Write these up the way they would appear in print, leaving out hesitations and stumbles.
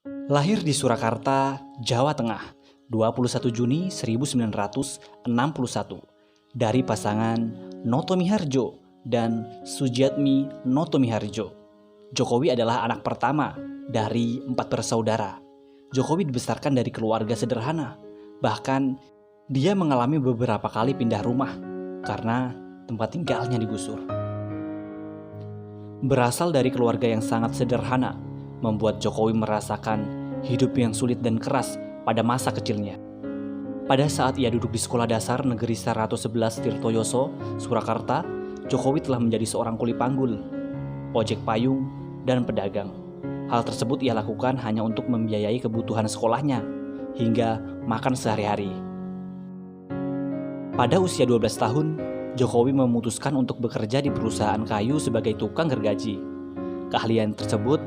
Lahir di Surakarta, Jawa Tengah, 21 Juni 1961 dari pasangan Noto Miharjo dan Sujiatmi Noto Miharjo. Jokowi adalah anak pertama dari 4 bersaudara. Jokowi dibesarkan dari keluarga sederhana. Bahkan dia mengalami beberapa kali pindah rumah karena tempat tinggalnya digusur. Berasal dari keluarga yang sangat sederhana, membuat Jokowi merasakan hidup yang sulit dan keras pada masa kecilnya. Pada saat ia duduk di Sekolah Dasar Negeri 111 Tirtoyoso, Surakarta, Jokowi telah menjadi seorang kuli panggul, ojek payung, dan pedagang. Hal tersebut ia lakukan hanya untuk membiayai kebutuhan sekolahnya hingga makan sehari-hari. Pada usia 12 tahun, Jokowi memutuskan untuk bekerja di perusahaan kayu sebagai tukang gergaji. Keahlian tersebut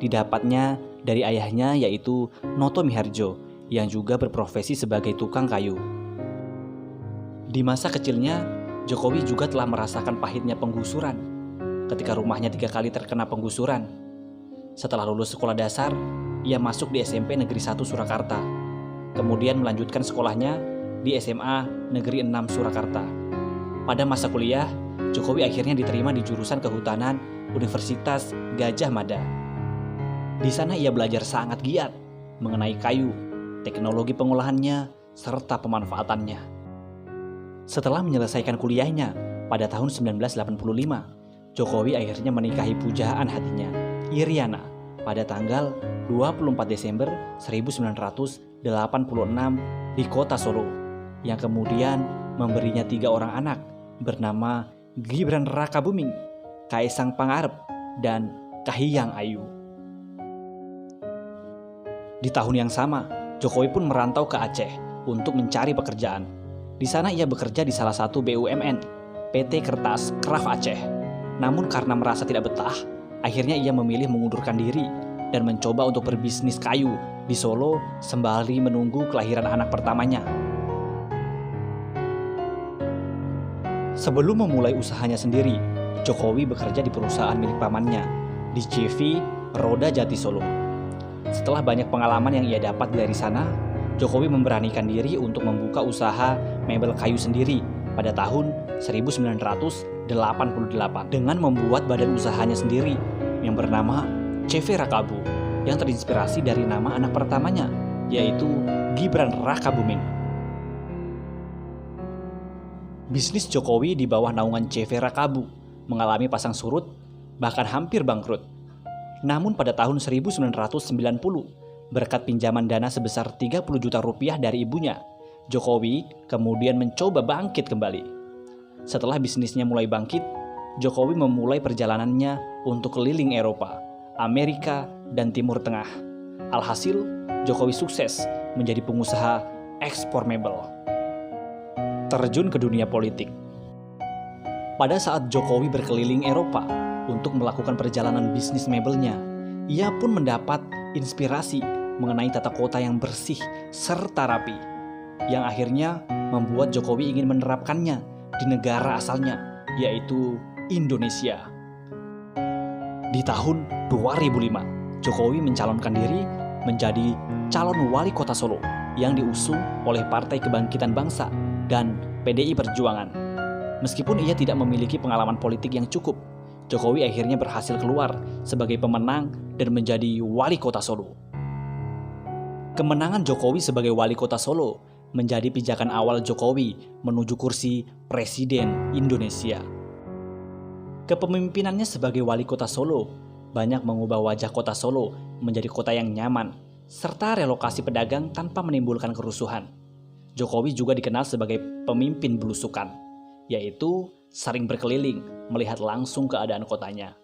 didapatnya dari ayahnya, yaitu Noto Miharjo, yang juga berprofesi sebagai tukang kayu. Di masa kecilnya, Jokowi juga telah merasakan pahitnya penggusuran ketika rumahnya 3 kali terkena penggusuran. Setelah lulus sekolah dasar, ia masuk di SMP Negeri 1 Surakarta. Kemudian melanjutkan sekolahnya di SMA Negeri 6 Surakarta. Pada masa kuliah, Jokowi akhirnya diterima di jurusan Kehutanan Universitas Gadjah Mada. Di sana ia belajar sangat giat mengenai kayu, teknologi pengolahannya, serta pemanfaatannya. Setelah menyelesaikan kuliahnya pada tahun 1985, Jokowi akhirnya menikahi pujaan hatinya, Iriana, pada tanggal 24 Desember 1986 di kota Solo, yang kemudian memberinya 3 orang anak bernama Gibran Rakabuming, Kaisang Pangarep, dan Kahiyang Ayu. Di tahun yang sama, Jokowi pun merantau ke Aceh untuk mencari pekerjaan. Di sana ia bekerja di salah satu BUMN, PT Kertas Kraf Aceh. Namun karena merasa tidak betah, akhirnya ia memilih mengundurkan diri dan mencoba untuk berbisnis kayu di Solo sembari menunggu kelahiran anak pertamanya. Sebelum memulai usahanya sendiri, Jokowi bekerja di perusahaan milik pamannya, di CV Roda Jati Solo. Setelah banyak pengalaman yang ia dapat dari sana, Jokowi memberanikan diri untuk membuka usaha mebel kayu sendiri pada tahun 1988 dengan membuat badan usahanya sendiri yang bernama CV Rakabu, yang terinspirasi dari nama anak pertamanya, yaitu Gibran Rakabuming. Bisnis Jokowi di bawah naungan CV Rakabu mengalami pasang surut, bahkan hampir bangkrut. Namun pada tahun 1990, berkat pinjaman dana sebesar 30 juta rupiah dari ibunya, Jokowi kemudian mencoba bangkit kembali. Setelah bisnisnya mulai bangkit, Jokowi memulai perjalanannya untuk keliling Eropa, Amerika, dan Timur Tengah. Alhasil, Jokowi sukses menjadi pengusaha ekspor mebel. Terjun ke dunia politik. Pada saat Jokowi berkeliling Eropa untuk melakukan perjalanan bisnis mebelnya, ia pun mendapat inspirasi mengenai tata kota yang bersih serta rapi, yang akhirnya membuat Jokowi ingin menerapkannya di negara asalnya, yaitu Indonesia. Di tahun 2005, Jokowi mencalonkan diri menjadi calon wali kota Solo yang diusung oleh Partai Kebangkitan Bangsa dan PDI Perjuangan. Meskipun ia tidak memiliki pengalaman politik yang cukup, Jokowi akhirnya berhasil keluar sebagai pemenang dan menjadi wali kota Solo. Kemenangan Jokowi sebagai wali kota Solo menjadi pijakan awal Jokowi menuju kursi Presiden Indonesia. Kepemimpinannya sebagai wali kota Solo banyak mengubah wajah kota Solo menjadi kota yang nyaman, serta relokasi pedagang tanpa menimbulkan kerusuhan. Jokowi juga dikenal sebagai pemimpin belusukan, yaitu sering berkeliling melihat langsung keadaan kotanya.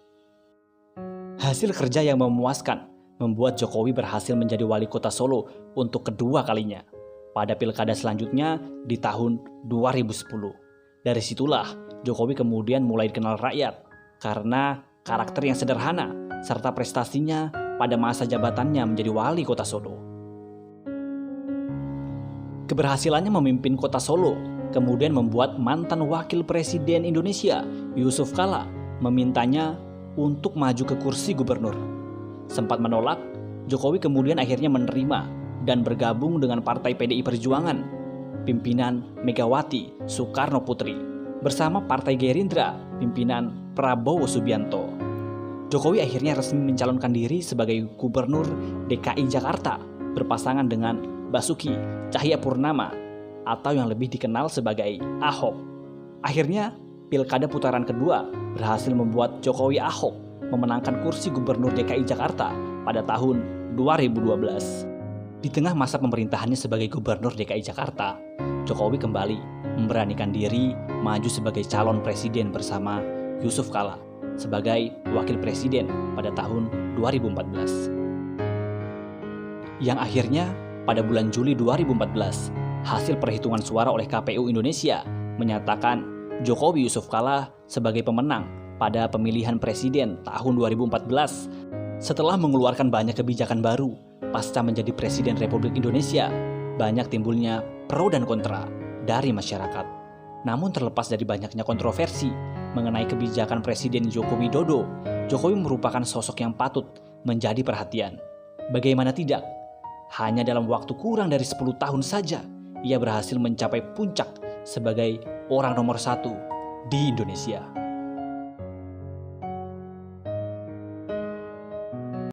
Hasil kerja yang memuaskan membuat Jokowi berhasil menjadi wali kota Solo untuk kedua kalinya pada pilkada selanjutnya di tahun 2010. Dari situlah Jokowi kemudian mulai dikenal rakyat karena karakter yang sederhana serta prestasinya pada masa jabatannya menjadi wali kota Solo. Keberhasilannya memimpin kota Solo kemudian membuat mantan wakil presiden Indonesia, Yusuf Kala, memintanya untuk maju ke kursi gubernur. Sempat menolak Jokowi kemudian akhirnya menerima dan bergabung dengan Partai PDI Perjuangan, pimpinan Megawati Soekarno Putri, bersama Partai Gerindra, pimpinan Prabowo Subianto. Jokowi akhirnya resmi mencalonkan diri sebagai Gubernur DKI Jakarta berpasangan dengan Basuki Cahayapurnama atau yang lebih dikenal sebagai Ahok. Akhirnya, Pilkada putaran kedua berhasil membuat Jokowi Ahok memenangkan kursi Gubernur DKI Jakarta pada tahun 2012. Di tengah masa pemerintahannya sebagai Gubernur DKI Jakarta, Jokowi kembali memberanikan diri maju sebagai calon presiden bersama Yusuf Kala sebagai wakil presiden pada tahun 2014. Yang akhirnya pada bulan Juli 2014, hasil perhitungan suara oleh KPU Indonesia menyatakan Jokowi Yusuf Kala sebagai pemenang pada pemilihan presiden tahun 2014 setelah mengeluarkan banyak kebijakan baru pasca menjadi Presiden Republik Indonesia. Banyak timbulnya pro dan kontra dari masyarakat. Namun terlepas dari banyaknya kontroversi mengenai kebijakan Presiden Joko Widodo, Jokowi merupakan sosok yang patut menjadi perhatian. Bagaimana tidak? Hanya dalam waktu kurang dari 10 tahun saja, ia berhasil mencapai puncak sebagai orang nomor 1 di Indonesia.